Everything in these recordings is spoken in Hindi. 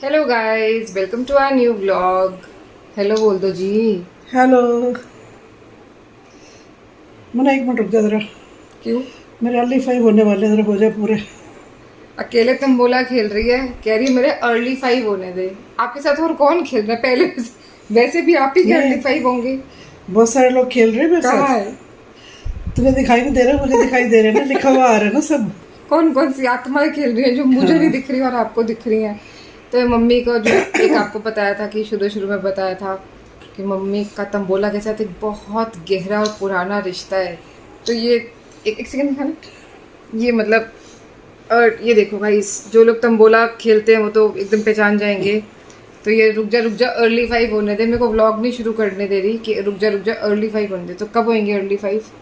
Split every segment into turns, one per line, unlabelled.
Hello guys, welcome to our new vlog. Hello बोल दो जी।
हेलो। मना एक मिनट रुक जा जरा।
क्यों?
मेरे अर्ली 5 होने वाले जरा हो जाए पूरे।
अकेले तुम बोला खेल रही है, कह रही है मेरे अर्ली 5 होने दे। आपके साथ और कौन खेल रहा है पहले वैसे भी आप ही के अर्ली
नहीं,
5 होंगे।
बहुत सारे लोग खेल रहे हैं मेरे
कहाँ
साथ।
है?
तुम्हें दिखाई नहीं दे रहा, मुझे दिखाई दे रहे हैं ना, लिखा हुआ आ रहा है ना सब।
कौन कौन सी आत्माएं खेल रही हैं जो मुझे नहीं
हाँ।
दिख रही और आपको दिख रही हैं? तो मम्मी को जो एक आपको बताया था कि शुरू शुरू में बताया था कि मम्मी का तंबोला के साथ एक बहुत गहरा और पुराना रिश्ता है। तो ये एक सेकंड दिखाना। ये मतलब और ये देखो भाई, जो लोग तंबोला खेलते हैं वो तो एकदम पहचान जाएंगे। तो ये रुक जा अर्ली 5 होने दे, मेरे को व्लॉग नहीं शुरू करने दे रही कि रुक जा अर्ली 5 होने दे। तो कब होंगे अर्ली 5?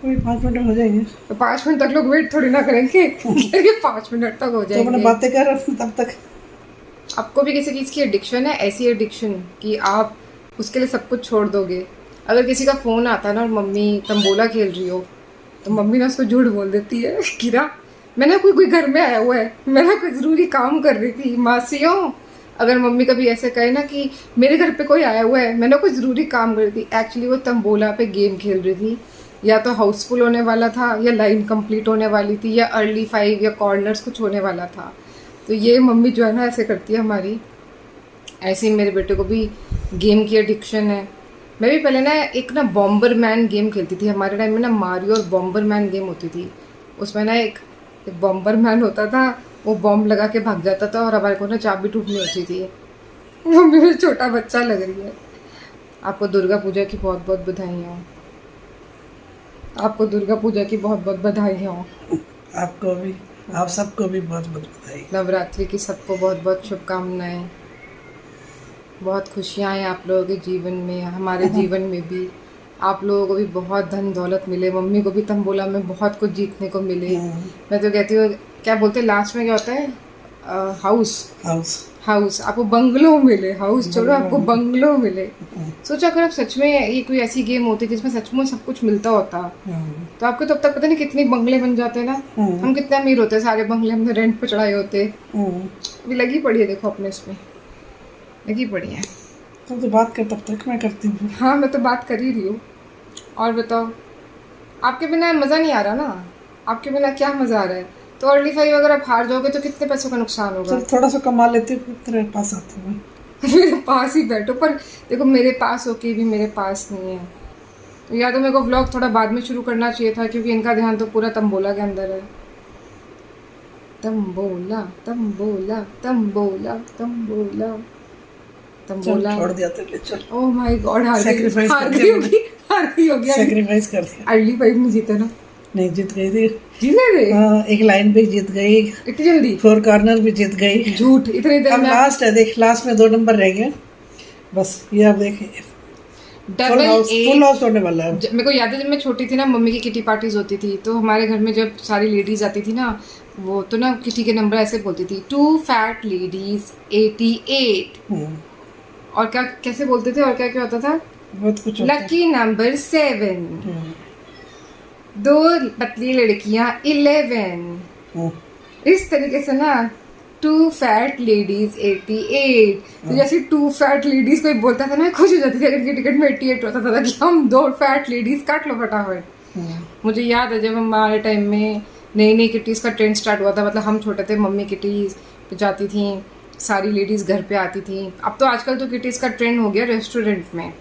कोई 5 मिनट में हो जाएंगे।
तो 5 मिनट तक लोग वेट थोड़ी ना करेंगे कि 5 मिनट तक हो
तो अपने
जाएंगे।
बातें कर तब तक।
आपको भी किसी चीज़ की एडिक्शन है, ऐसी एडिक्शन कि आप उसके लिए सब कुछ छोड़ दोगे। अगर किसी का फ़ोन आता है ना और मम्मी तंबोला खेल रही हो तो मम्मी ना उसको झूठ बोल देती है कि ना मैं ना कोई घर में आया हुआ है, मैं ना कोई ज़रूरी काम कर रही थी मासियों। अगर मम्मी कभी ऐसे कहे ना कि मेरे घर पे कोई आया हुआ है, मैं ना कोई ज़रूरी काम कर रही थी, एक्चुअली वो तंबोला पे गेम खेल रही थी। या तो हाउसफुल होने वाला था, या लाइन कंप्लीट होने वाली थी, या अर्ली 5 या कॉर्नर्स कुछ होने वाला था। तो ये मम्मी जो है ना ऐसे करती है हमारी। ऐसे ही मेरे बेटे को भी गेम की एडिक्शन है। मैं भी पहले ना एक ना बॉम्बर मैन गेम खेलती थी। हमारे टाइम में ना मारियो और बॉम्बर मैन गेम होती थी। उसमें ना एक बॉम्बर मैन होता था, वो बॉम्ब लगा के भाग जाता था और हमारे को ना चाबी टूटनी होती थी। मम्मी मुझे छोटा बच्चा लग रही है। आपको दुर्गा पूजा की बहुत बहुत बधाई हो। आपको दुर्गा पूजा की बहुत बहुत बधाई हो।
आपको भी, आप सबको भी बहुत बहुत बधाई।
नवरात्रि की सबको बहुत बहुत शुभकामनाएं। बहुत खुशियाँ हैं आप लोगों के जीवन में, हमारे जीवन में भी। आप लोगों को भी बहुत धन दौलत मिले, मम्मी को भी तंबोला में बहुत कुछ जीतने को मिले। मैं तो कहती हूँ, क्या बोलते हैं लास्ट में क्या होता है? House
house.
हाउस आपको बंगलो मिले। हाउस छोड़ो, आपको बंगलो मिले। सोचा अगर आप सच में ये कोई ऐसी गेम होती जिसमें सच में सब कुछ मिलता होता तो आपको तब तक पता नहीं कितने बंगले बन जाते ना। हम कितने अमीर होते, सारे बंगले हमने रेंट पे चढ़ाए होते। अभी लगी पड़ी है देखो अपने इसमें, लगी पड़ी है।
तुम तो बात कर, तब तक मैं करती हूँ।
हाँ मैं तो बात कर ही रही हूँ। और बताओ, आपके बिना मज़ा नहीं आ रहा ना। आपके बिना क्या मज़ा आ रहा है? तो अर्ली 5 अगर आप हार जाओगे तो कितने पैसों का नुकसान होगा?
चल थोड़ा सा कमा लेती हूँ, फिर तेरे पास आती हूँ मैं।
मेरे पास ही बैठो। पर देखो मेरे पास होके भी मेरे पास नहीं है। तो या तो मेरे को व्लॉग थोड़ा बाद में शुरू करना चाहिए था, क्योंकि इनका ध्यान तो पूरा तंबोला के अंदर है। तंबोला तंबोला तंबोला तंबोला
चल
तंबोला।
छोड़ दिया तेरे लिए, चल।
ओह माय गॉड, हार गई,
Sacrifice
हार
कर
गई
दिया
होगी, हार गई होगी।
सेक्रीफाइस कर दिया।
अर्ली 5 नहीं जीते ना?
नहीं, जीत गई थी।
जीते थे?
हाँ, एक लाइन भी जीत गई,
इतनी जल्दी?
4 कॉर्नर भी जीत गई।
झूठ, इतनी देर
अब
में?
लास्ट है, देख लास्ट में 2 नंबर रह गए बस। ये आप देखिए,
डबल
फुल हाउस होने वाला है।
मेरे को याद है जब मैं छोटी थी ना, मम्मी की किटी पार्टीज होती थी तो हमारे घर में जब सारी लेडीज आती थी ना, वो तो ना किटी के नंबर ऐसे बोलती थी, 2 फैट लेडीज 88। और क्या कैसे बोलते थे, और क्या क्या होता था?
बहुत कुछ होता है।
लकी नंबर 7, 2 पतली लड़कियां 11। इस तरीके से ना 2 फैट लेडीज 88। तो जैसे 2 फैट लेडीज कोई बोलता था ना, मैं खुश हो जाती थी अगर की टिकट में 88 होता था कि हम 2 फैट लेडीज काट लो फटाफट। मुझे याद है जब हमारे टाइम में नई नई किटीज़ का ट्रेंड स्टार्ट हुआ था, मतलब हम छोटे थे, मम्मी किटीज़ पे जाती थी, सारी लेडीज़ घर पे आती थी। अब तो आजकल तो किटीज़ का ट्रेंड हो गया रेस्टोरेंट में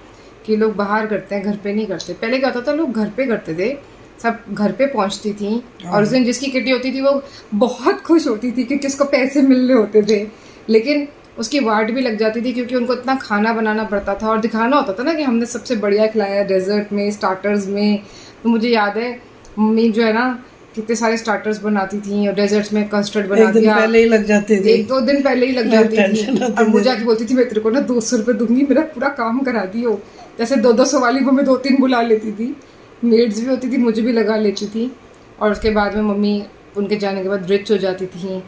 कि लोग बाहर करते हैं, घर पे नहीं करते। पहले क्या होता था, लोग घर पे करते थे, सब घर पे पहुंचती थी। और उस दिन जिसकी किटी होती थी वो बहुत खुश होती थी क्योंकि उसको पैसे मिलने होते थे। लेकिन उसकी वाट भी लग जाती थी क्योंकि उनको इतना खाना बनाना पड़ता था और दिखाना होता था ना कि हमने सबसे बढ़िया खिलाया डेजर्ट में, स्टार्टर्स में। तो मुझे याद है मम्मी जो है ना कितने सारे स्टार्टर्स बनाती थी और डेजर्ट्स में कस्टर्ड बना दिया।
1 दिन पहले ही लग जाती थी,
1-2 दिन पहले ही लग जाती थी। और मुझे आके बोलती थी मैं तेरे को ना 200 रुपये दूंगी, मेरा पूरा काम करा दियो। जैसे 200 वाली वो मैं 2-3 बुला लेती थी। मेड्स भी होती थी, मुझे भी लगा लेती थी। और उसके बाद में मम्मी उनके जाने के बाद रिच हो जाती थी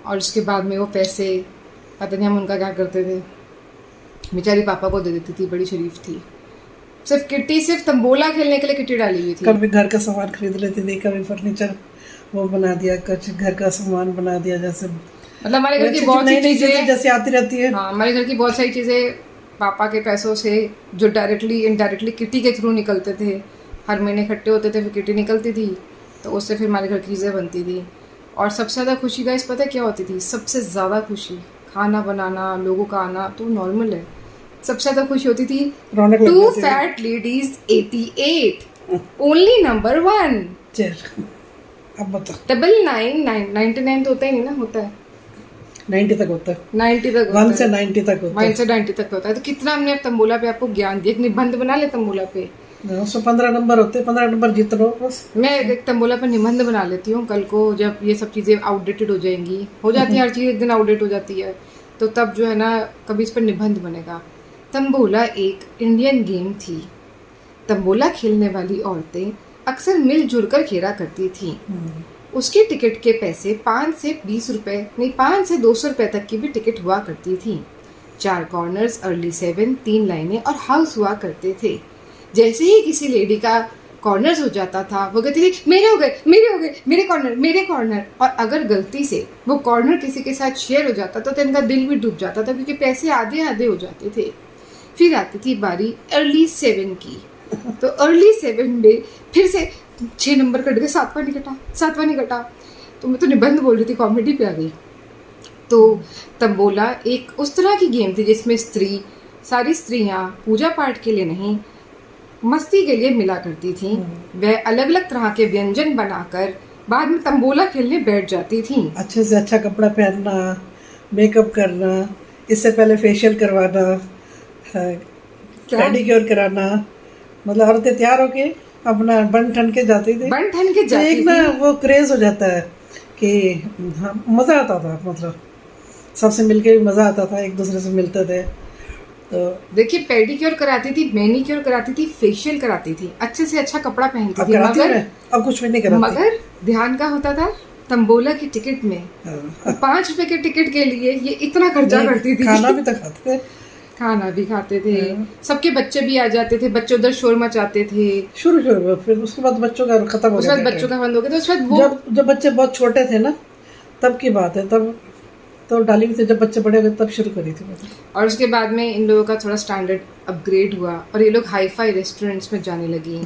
और उसके बाद में वो पैसे पता नहीं हम उनका क्या करते थे, बेचारी पापा को दे देती थी। बड़ी शरीफ थी। सिर्फ किटी, सिर्फ तंबोला खेलने के लिए किटी डाली हुई थी।
कभी घर का सामान खरीद लेती थी, कभी फर्नीचर वो बना दिया, कुछ घर का सामान बना दिया, जैसे
मतलब हमारे घर की बहुत
नई
सी
नई चीजें
चीजें,
जैसे आती रहती है।
हाँ हमारे घर की बहुत सारी चीज़ें पापा के पैसों से, जो डायरेक्टली इनडायरेक्टली किटी के थ्रू निकलते थे, हर महीने इकट्ठे होते थे, फिर किटी निकलती थी, तो उससे फिर हमारे घर की चीज़ें बनती थी। और सबसे ज़्यादा खुशी गाइस पता है क्या होती थी? सबसे ज़्यादा खुशी खाना बनाना, लोगों का आना तो नॉर्मल है, सबसे ज़्यादा खुशी होती थी
रौनक लग
टू
जाती है।
फैट लेडीज 88 ओनली नंबर 1
चल अब बता।
99 तो होता ही नहीं ना, होता है
90 तक होता है,
90 तक होता
1
है,
से 90 तक होता
1 से 90 तक होता है। तो कितना हमने अब तंबोला पे आपको ज्ञान दिया, एक निबंध बना ले तंबोला पे।
है। उसमें 15 नंबर होते हैं, 15 नंबर जीत लो बस।
मैं एक तंबोला पर निबंध बना लेती हूँ, कल को जब ये सब चीज़ें आउटडेटेड हो जाएंगी, हो जाती है हर चीज़ एक दिन आउटडेट हो जाती है, तो तब जो है ना कभी इस पर निबंध बनेगा। तंबोला एक इंडियन गेम थी। तंबोला खेलने वाली औरतें अक्सर मिलजुल कर खेला करती थीं। उसके टिकट के पैसे 5 से 20 रुपए नहीं, 5 से 200 रुपए तक की भी टिकट हुआ करती थी। 4 कॉर्नर्स, अर्ली 7, 3 लाइनें और हाउस हुआ करते थे। जैसे ही किसी लेडी का कॉर्नर्स हो जाता था, वो कहती थी मेरे हो गए, मेरे हो गए, मेरे कॉर्नर, मेरे कॉर्नर। और अगर गलती से वो कॉर्नर किसी के साथ शेयर हो जाता तो इनका दिल भी डूब जाता था, क्योंकि पैसे आधे आधे हो जाते थे। फिर आती थी बारी अर्ली 7 की, तो अर्ली 7 में फिर से 6 नंबर कट गए, 7वां नहीं कटा, 7वां नहीं कटा। तो मैं तो निबंध बोल रही थी, कॉमेडी पे आ गई। तो तंबोला एक उस तरह की गेम थी जिसमें सारी स्त्रियां पूजा पाठ के लिए नहीं, मस्ती के लिए मिला करती थीं। वह अलग अलग तरह के व्यंजन बनाकर बाद में तंबोला खेलने बैठ जाती थीं।
अच्छे से अच्छा कपड़ा पहनना, मेकअप करना, इससे पहले फेशियल करवाना, पेडिक्योर कराना, मतलब औरतें तैयार होके अपना बन ठन के जाती थी।
बन ठन के
तो
जाती
एक ना
थी।
वो क्रेज हो जाता है कि हाँ, मज़ा आता था, मतलब सबसे मिलके भी मज़ा आता था, एक दूसरे से मिलते थे। तो
देखिए पेडिक्योर कराती थी, मैनिक्योर कराती थी, फेशियल कराती थी, अच्छे से अच्छा कपड़ा पहनती
अब
थी,
कराती हूँ
मगर
मैं, अब कुछ भी नहीं कराती।
मगर ध्यान का होता था तंबोला की टिकट में।
हाँ।
5 रुपए के टिकट के लिए ये इतना खर्चा
नहीं,
करती थी।
खाना भी तो खाते थे।
खाना भी खाते थे, सबके बच्चे भी आ जाते थे, बच्चे उधर शोर मचाते थे।
शुरू शुरू में, फिर उसके बाद बच्चों का खत्म हो
उस
गया
बाद
था
बच्चों
trend।
का बंद हो गया, तो उस बाद वो
जब बच्चे बहुत छोटे थे ना, तब की बात है, तब तो डाली थी। जब बच्चे बड़े हुए तब शुरू करी थी मैंने।
और उसके बाद में इन लोगों का थोड़ा स्टैंडर्ड अपग्रेड हुआ और ये लोग हाई फाई रेस्टोरेंट्स में जाने लगी।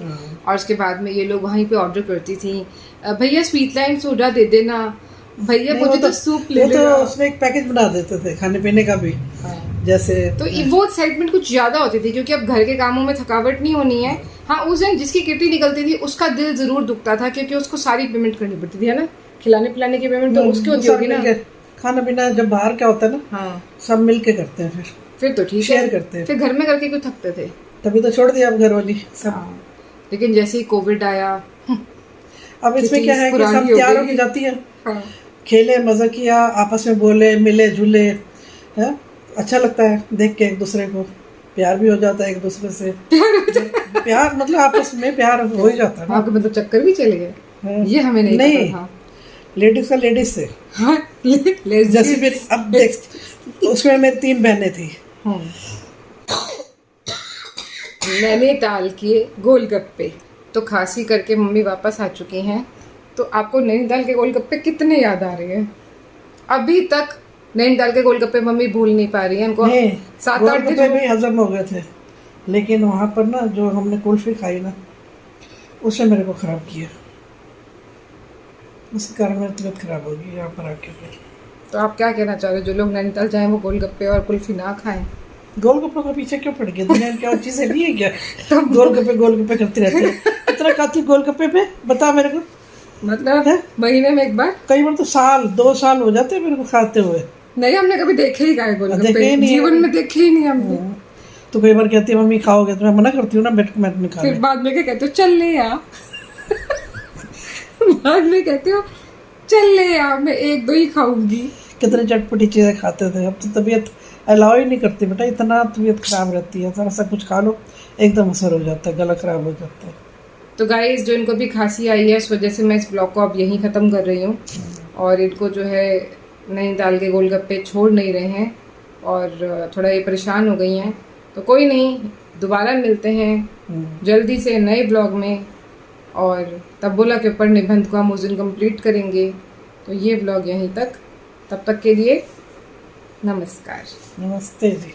और उसके बाद में ये लोग वहीं पे ऑर्डर करती थी, भैया स्वीट लाइम सोडा दे देना, भैया
नहीं,
मुझे
वो
तो सूप ले
वो तो
लेना।
उसमें एक पैकेज बना देते थे खाने पीने का भी, जैसे
तो वो एक्साइटमेंट कुछ ज्यादा होती थी, क्योंकि अब घर के कामों में थकावट नहीं होनी है। हाँ, उस दिन जिसकी किटी निकलती थी उसका दिल जरूर दुखता था, क्योंकि उसको सारी पेमेंट करनी पड़ती थी, है ना, खिलाने पिलाने की पेमेंट तो उसकी होती
सब
होगी ना।
मिलके खाना पीना जब बाहर का होता है ना,
हाँ,
सब मिल के करते हैं,
फिर तो ठीक है,
शेयर करते हैं।
फिर घर में करके क्यों थकते थे।
तभी तो छोड़ दिया अब घर वाली सब।
हाँ, लेकिन जैसे ही कोविड आया,
अब इसमें क्या है कि
पुरानी
सब
हो
तैयार
गई।
होके जाती है,
हाँ,
खेले, मजा किया, आपस में बोले, मिले जुले, है अच्छा लगता है देख के, एक दूसरे को प्यार भी हो जाता है एक दूसरे से। प्यार मतलब आपस में प्यार हो ही जाता है ना।
आपके मतलब चक्कर भी चले गए,
हाँ।
ये हमें नहीं
नहीं,
पता था।
लेडीज का लेडीज से।
हाँ,
जैसे फिर अब देख, उसमें मेरी 3 बहनें थी।
नैनीताल के गोलगप्पे, तो खांसी करके मम्मी वापस आ चुकी हैं। तो आपको नैनीताल के गोलगप्पे कितने याद आ रहे हैं? अभी तक नैनीताल के गोलगप्पे मम्मी भूल नहीं पा रही है उनको।
नहीं,
7-8
गोलगप्पे
दिन
भी हजम हो गए थे, लेकिन वहाँ पर ना जो हमने कुल्फी खाई ना, उसने मेरे को ख़राब किया। उसके कारण मेरी तबीयत खराब होगी यहाँ पर आके। फिर
तो आप क्या कहना चाह रहे हो, जो लोग नैनीताल जाएं वो गोलगप्पे और कुल्फी ना खाएं?
गोलगप्पे के पीछे क्यों पड़ गए? दुनिया में क्या और चीज़ें नहीं है क्या? गोलगप्पे करती रहती है। कितना खाती गोलगप्पे पे, बता मेरे को।
मतलब
है?
महीने में एक बार?
कई बार तो 2 साल हो जाते हैं मेरे को खाते हुए।
नहीं, हमने कभी देखे ही खाए
देखे
गोलगप्पे,
ही नहीं है।
जीवन में देखे ही नहीं हमने।
तो कई बार कहती है मम्मी खाओगे, तो मैं मना करती हूँ ना, मैं नहीं खा
फिर
रही।
बाद में क्या कहते हो, चल ले आ। बाद में कहते हो चल ले आ, मैं 1-2 ही खाऊंगी।
कितनी चटपटी चीज़ें खाते थे, अब तो तबीयत अलाउ ही नहीं करती बेटा, इतना तबीयत खराब रहती है, ज़रा सा कुछ खा लो एकदम असर हो जाता है, गला खराब हो जाता है।
तो गाइस, जो इनको भी खांसी आई है, इस वजह से मैं इस ब्लॉग को अब यहीं ख़त्म कर रही हूँ। और इनको जो है नैनीताल के गोलगप्पे छोड़ नहीं रहे हैं और थोड़ा ये परेशान हो गई हैं। तो कोई नहीं, दोबारा मिलते हैं जल्दी से नए ब्लॉग में, और तंबोला के ऊपर निबंध को हम उस दिन कंप्लीट करेंगे। तो ये ब्लॉग यहीं तक तब तक के लिए नमस्कार।
नमस्ते जी।